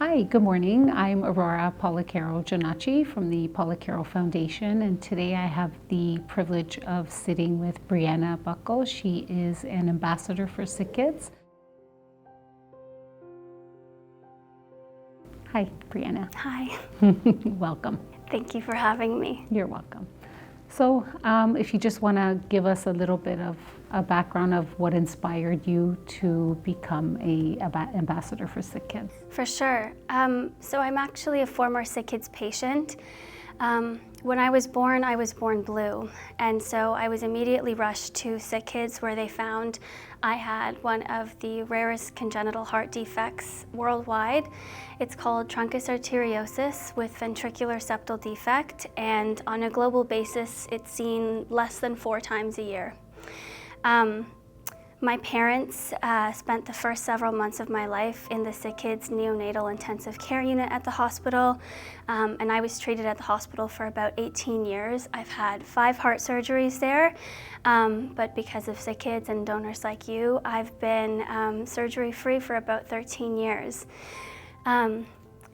Hi, good morning. I'm Aurora Policaro Giannace from the Policaro Foundation, and today I have the privilege of sitting with Brianna Buckle. She is an ambassador for SickKids. Hi, Brianna. Hi. Welcome. Thank you for having me. You're welcome. So if you just want to give us a little bit of a background of what inspired you to become an ambassador for SickKids. For sure. So I'm actually a former SickKids patient. When I was born blue, and so I was immediately rushed to SickKids where they found I had one of the rarest congenital heart defects worldwide. It's called Truncus arteriosus with ventricular septal defect, and on a global basis, it's seen less than 4 times a year. My parents spent the first several months of my life in the SickKids neonatal intensive care unit at the hospital, and I was treated at the hospital for about 18 years. I've had 5 heart surgeries there, but because of SickKids and donors like you, I've been surgery-free for about 13 years.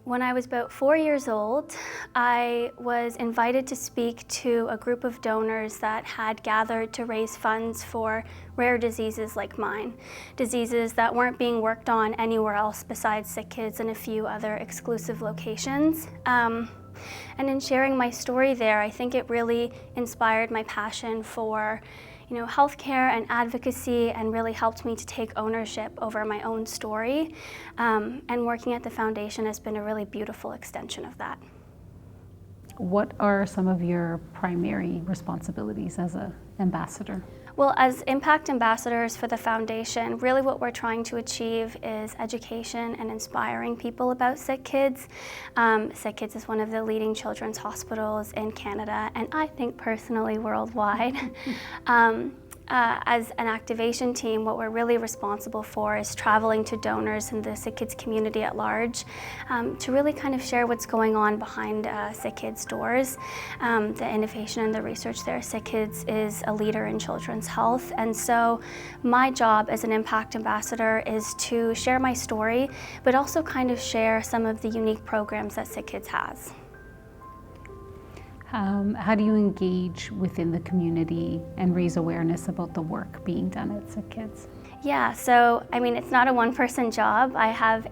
When I was about 4 years old, I was invited to speak to a group of donors that had gathered to raise funds for rare diseases like mine, diseases that weren't being worked on anywhere else besides SickKids and a few other exclusive locations. And in sharing my story there, I think it really inspired my passion for healthcare and advocacy, and really helped me to take ownership over my own story. And working at the foundation has been a really beautiful extension of that. What are some of your primary responsibilities as an ambassador? Well, as impact ambassadors for the foundation, really what we're trying to achieve is education and inspiring people about SickKids. SickKids is one of the leading children's hospitals in Canada, and I think personally worldwide. As an activation team, what we're really responsible for is traveling to donors in the SickKids community at large to really kind of share what's going on behind SickKids doors, the innovation and the research there. SickKids is a leader in children's health, and so my job as an impact ambassador is to share my story, but also kind of share some of the unique programs that SickKids has. How do you engage within the community and raise awareness about the work being done at SickKids? Yeah, so it's not a one-person job. I have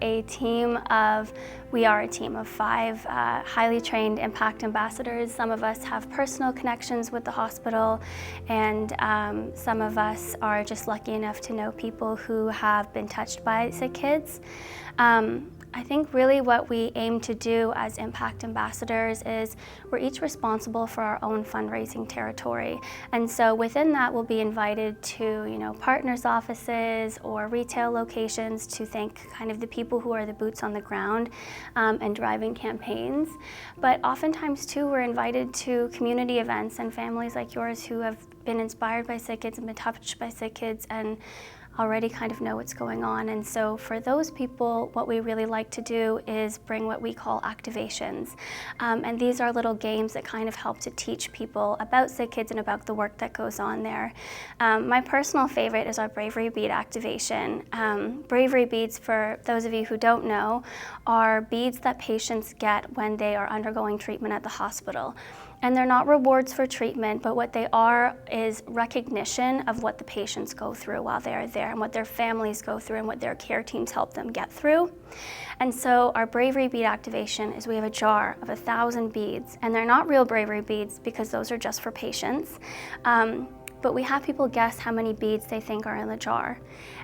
we are a team of 5 highly trained impact ambassadors. Some of us have personal connections with the hospital, and some of us are just lucky enough to know people who have been touched by SickKids. I think really what we aim to do as impact ambassadors is we're each responsible for our own fundraising territory. And so within that, we'll be invited to, partners' offices or retail locations to thank kind of the people who are the boots on the ground and driving campaigns. But oftentimes too, we're invited to community events, and families like yours who have been inspired by SickKids and been touched by SickKids and already kind of know what's going on. And so for those people, what we really like to do is bring what we call activations. And these are little games that kind of help to teach people about SickKids and about the work that goes on there. My personal favorite is our Bravery Bead activation. Bravery beads, for those of you who don't know, are beads that patients get when they are undergoing treatment at the hospital. And they're not rewards for treatment, but what they are is recognition of what the patients go through while they're there, and what their families go through, and what their care teams help them get through. And so our Bravery Bead activation is we have a jar of 1,000 beads, and they're not real Bravery beads because those are just for patients. But we have people guess how many beads they think are in the jar.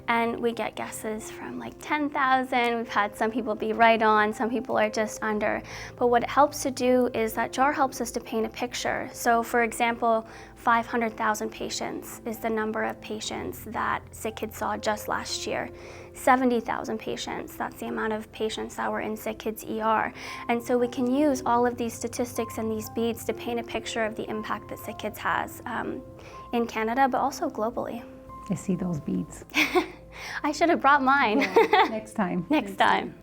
And we get guesses from like 10,000. We've had some people be right on, some people are just under. But what it helps to do is that jar helps us to paint a picture. So for example, 500,000 patients is the number of patients that SickKids saw just last year. 70,000 patients, that's the amount of patients that were in SickKids ER. And so we can use all of these statistics and these beads to paint a picture of the impact that SickKids has in Canada, but also globally. I see those beads. I should have brought mine. Yeah, next time. Next time.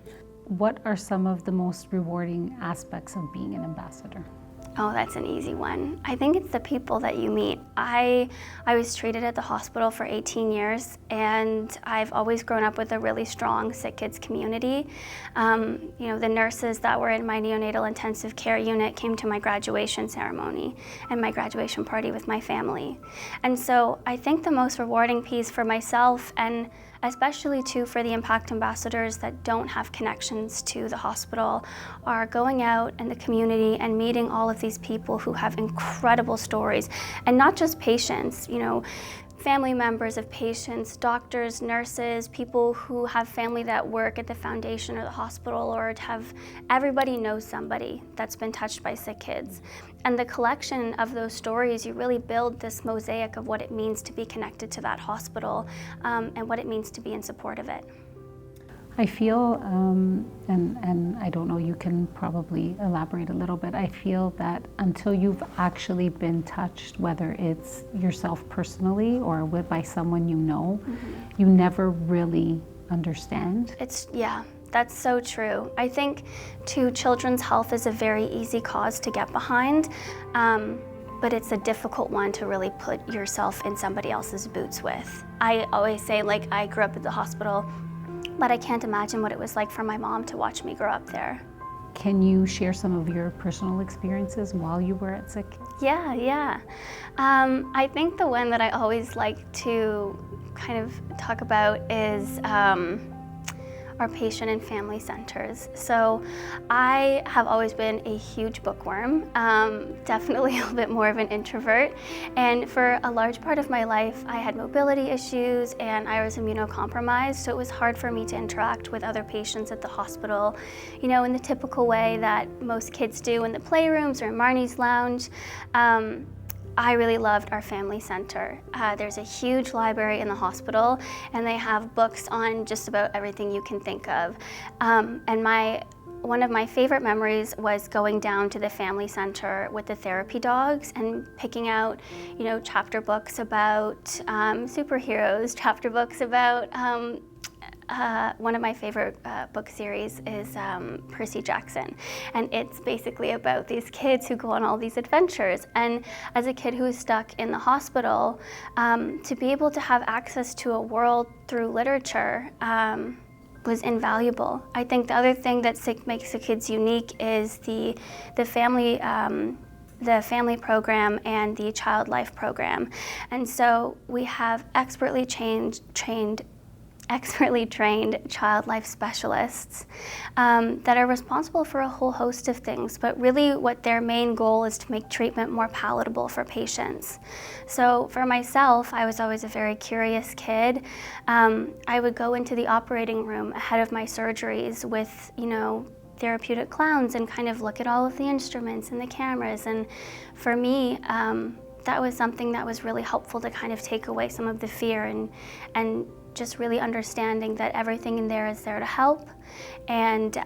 What are some of the most rewarding aspects of being an ambassador? Oh, that's an easy one. I think it's the people that you meet. I was treated at the hospital for 18 years, and I've always grown up with a really strong sick kids community. The nurses that were in my neonatal intensive care unit came to my graduation ceremony and my graduation party with my family. And so I think the most rewarding piece for myself, and especially too for the impact ambassadors that don't have connections to the hospital, are going out in the community and meeting all of these people who have incredible stories, and not just patients, family members of patients, doctors, nurses, people who have family that work at the foundation or the hospital, or everybody knows somebody that's been touched by sick kids. And the collection of those stories, you really build this mosaic of what it means to be connected to that hospital, and what it means to be in support of it. I feel, and I don't know, you can probably elaborate a little bit, I feel that until you've actually been touched, whether it's yourself personally or by someone you know, you never really understand. That's so true. I think too, children's health is a very easy cause to get behind, but it's a difficult one to really put yourself in somebody else's boots with. I always say, I grew up at the hospital, but I can't imagine what it was like for my mom to watch me grow up there. Can you share some of your personal experiences while you were at Sick? Yeah. I think the one that I always like to kind of talk about is our patient and family centers. So I have always been a huge bookworm, definitely a little bit more of an introvert. And for a large part of my life, I had mobility issues and I was immunocompromised. So it was hard for me to interact with other patients at the hospital, in the typical way that most kids do in the playrooms or in Marnie's lounge. I really loved our family center. There's a huge library in the hospital, and they have books on just about everything you can think of. And one of my favorite memories was going down to the family center with the therapy dogs and picking out, chapter books about superheroes, chapter books about one of my favorite book series is Percy Jackson, and it's basically about these kids who go on all these adventures. And as a kid who was stuck in the hospital, to be able to have access to a world through literature was invaluable. I think the other thing that makes SickKids unique is the family program and the child life program. And so we have expertly trained child life specialists that are responsible for a whole host of things, but really what their main goal is to make treatment more palatable for patients. So for myself, I was always a very curious kid. I would go into the operating room ahead of my surgeries with, therapeutic clowns and kind of look at all of the instruments and the cameras. And for me, that was something that was really helpful to kind of take away some of the fear and just really understanding that everything in there is there to help. And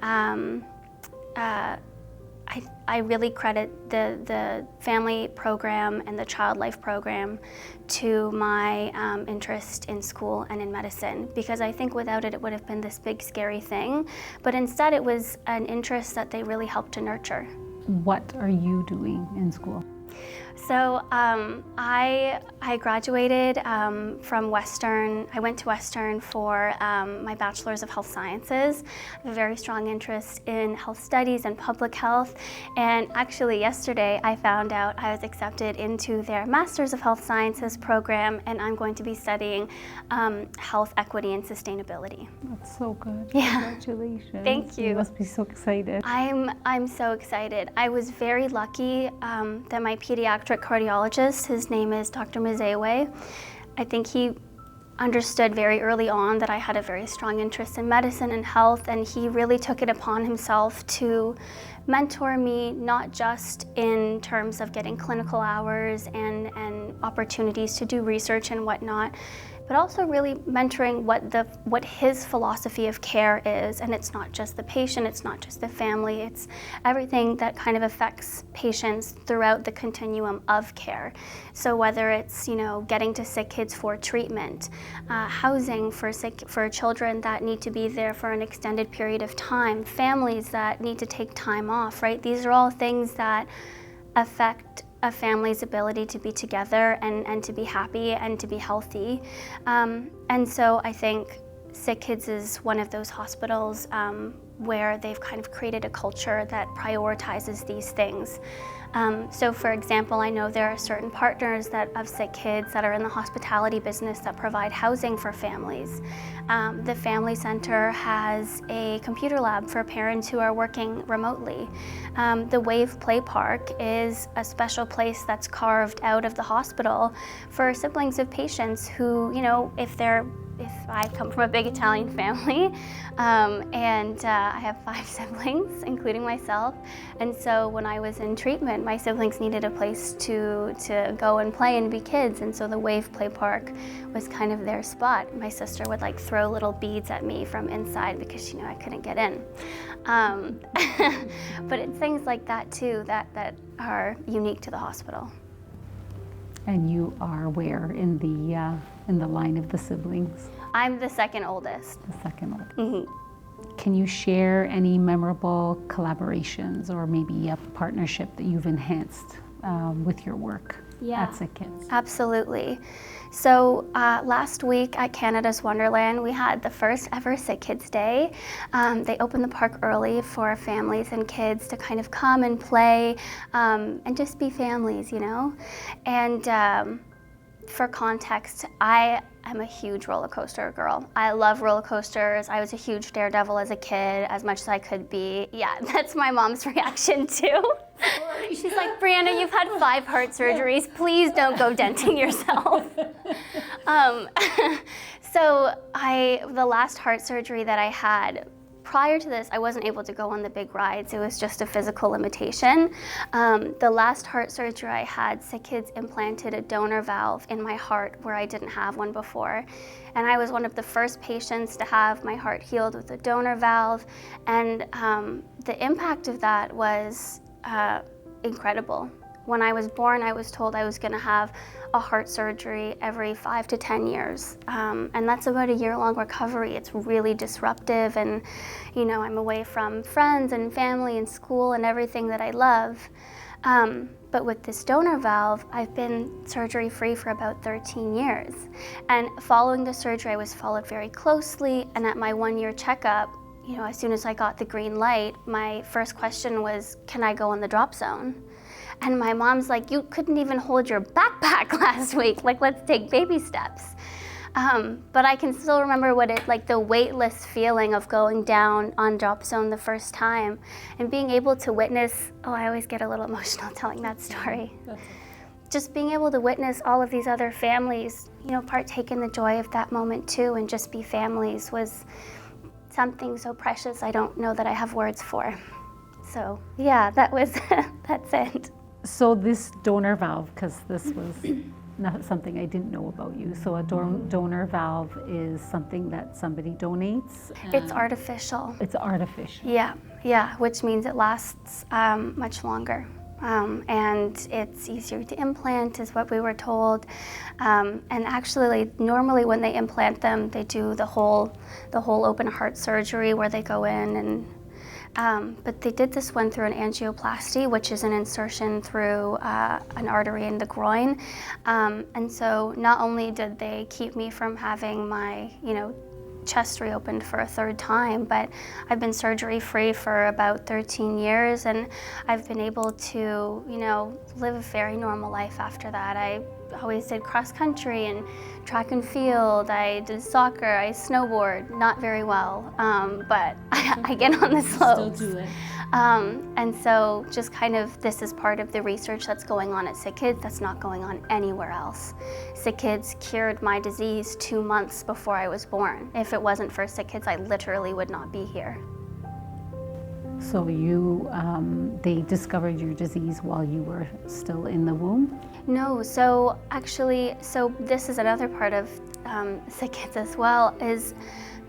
I really credit the family program and the child life program to my interest in school and in medicine, because I think without it, it would have been this big scary thing. But instead, it was an interest that they really helped to nurture. What are you doing in school? So I graduated from Western. I went to Western for my Bachelor's of Health Sciences. I have a very strong interest in health studies and public health. And actually yesterday I found out I was accepted into their Master's of Health Sciences program, and I'm going to be studying health equity and sustainability. That's so good. Yeah. Congratulations. Thank you. You must be so excited. I'm so excited. I was very lucky that my pediatric cardiologist, his name is Dr. Mazewe, I think he understood very early on that I had a very strong interest in medicine and health, and he really took it upon himself to mentor me, not just in terms of getting clinical hours and opportunities to do research and whatnot, but also really mentoring what his philosophy of care is. And it's not just the patient, it's not just the family, it's everything that kind of affects patients throughout the continuum of care. So whether it's, getting to sick kids for treatment, housing for children that need to be there for an extended period of time, families that need to take time off, right? These are all things that affect a family's ability to be together and to be happy and to be healthy. And so I think SickKids is one of those hospitals where they've kind of created a culture that prioritizes these things. So for example, I know there are certain partners of SickKids that are in the hospitality business that provide housing for families. The Family Center has a computer lab for parents who are working remotely. The Wave Play Park is a special place that's carved out of the hospital for siblings of patients who, if I come from a big Italian family, and I have 5 siblings, including myself, and so when I was in treatment, my siblings needed a place to go and play and be kids, and so the Wave Play Park was kind of their spot. My sister would throw little beads at me from inside because I couldn't get in. But it's things like that too that are unique to the hospital. And you are where in the line of the siblings? I'm the second oldest. The second oldest. Mm-hmm. Can you share any memorable collaborations or maybe a partnership that you've enhanced with your work at SickKids? Absolutely. So last week at Canada's Wonderland, we had the first ever SickKids Day. They opened the park early for families and kids to kind of come and play and just be families, And for context, I am a huge roller coaster girl. I love roller coasters. I was a huge daredevil as a kid, as much as I could be. Yeah, that's my mom's reaction too. She's like, Brianna, you've had 5 heart surgeries. Please don't go denting yourself. So the last heart surgery that I had, prior to this, I wasn't able to go on the big rides. It was just a physical limitation. The last heart surgery I had, SickKids implanted a donor valve in my heart where I didn't have one before. And I was one of the first patients to have my heart healed with a donor valve. And the impact of that was incredible. When I was born, I was told I was going to have a heart surgery every 5 to 10 years. And that's about a year-long recovery. It's really disruptive, and I'm away from friends and family and school and everything that I love. But with this donor valve, I've been surgery-free for about 13 years. And following the surgery, I was followed very closely, and at my 1-year checkup, as soon as I got the green light, my first question was, can I go in the drop zone? And my mom's like, you couldn't even hold your backpack last week. Let's take baby steps. But I can still remember what the weightless feeling of going down on drop zone the first time and being able to witness, I always get a little emotional telling that story. Just being able to witness all of these other families, partake in the joy of that moment too, and just be families was something so precious I don't know that I have words for. So yeah, that's it. So this donor valve, because this was not something I didn't know about you. So a donor valve is something that somebody donates? It's artificial. It's artificial. Yeah, which means it lasts much longer. And it's easier to implant is what we were told. And actually, normally when they implant them, they do the whole open heart surgery where they go in and but they did this one through an angioplasty, which is an insertion through an artery in the groin. And so not only did they keep me from having my, chest reopened for a 3rd time, but I've been surgery-free for about 13 years, and I've been able to, live a very normal life after that. I always did cross-country and track and field. I did soccer, I snowboard, not very well, but I get on the slopes. Still do it. And so just kind of, this is part of the research that's going on at SickKids that's not going on anywhere else. SickKids cured my disease 2 months before I was born. If it wasn't for SickKids, I literally would not be here. So they discovered your disease while you were still in the womb? No, so this is another part of SickKids as well, is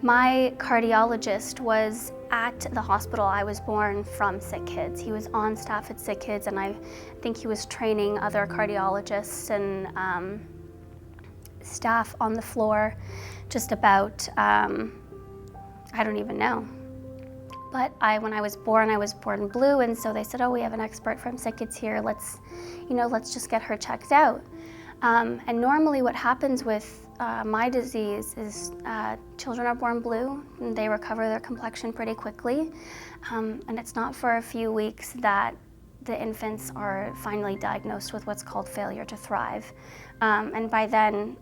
my cardiologist was at the hospital I was born from SickKids. He was on staff at SickKids, and I think he was training other cardiologists and staff on the floor just about, I don't even know. But when I was born blue, and so they said, oh, we have an expert from SickKids here, let's just get her checked out. And normally what happens with my disease is children are born blue, and they recover their complexion pretty quickly. And it's not for a few weeks that the infants are finally diagnosed with what's called failure to thrive. And by then,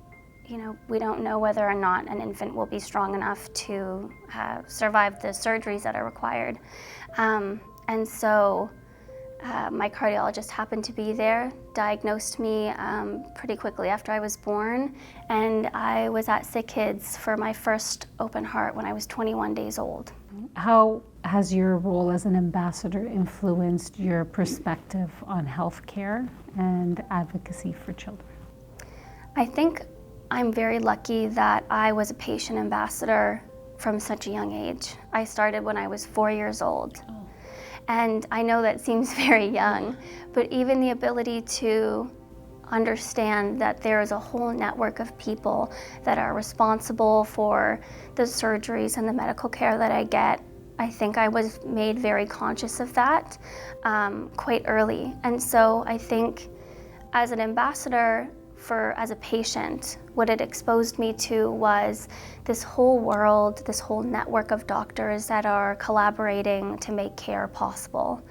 we don't know whether or not an infant will be strong enough to survive the surgeries that are required. And so my cardiologist happened to be there, diagnosed me pretty quickly after I was born, and I was at SickKids for my first open heart when I was 21 days old. How has your role as an ambassador influenced your perspective on healthcare and advocacy for children? I think I'm very lucky that I was a patient ambassador from such a young age. I started when I was 4 years old. Oh. And I know that seems very young, but even the ability to understand that there is a whole network of people that are responsible for the surgeries and the medical care that I get, I think I was made very conscious of that quite early. And so I think as an ambassador, as a patient, what it exposed me to was this whole world, this whole network of doctors that are collaborating to make care possible.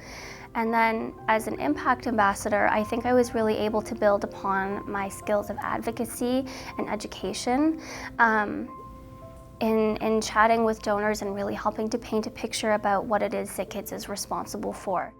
And then as an impact ambassador, I think I was really able to build upon my skills of advocacy and education in chatting with donors and really helping to paint a picture about what it is SickKids is responsible for.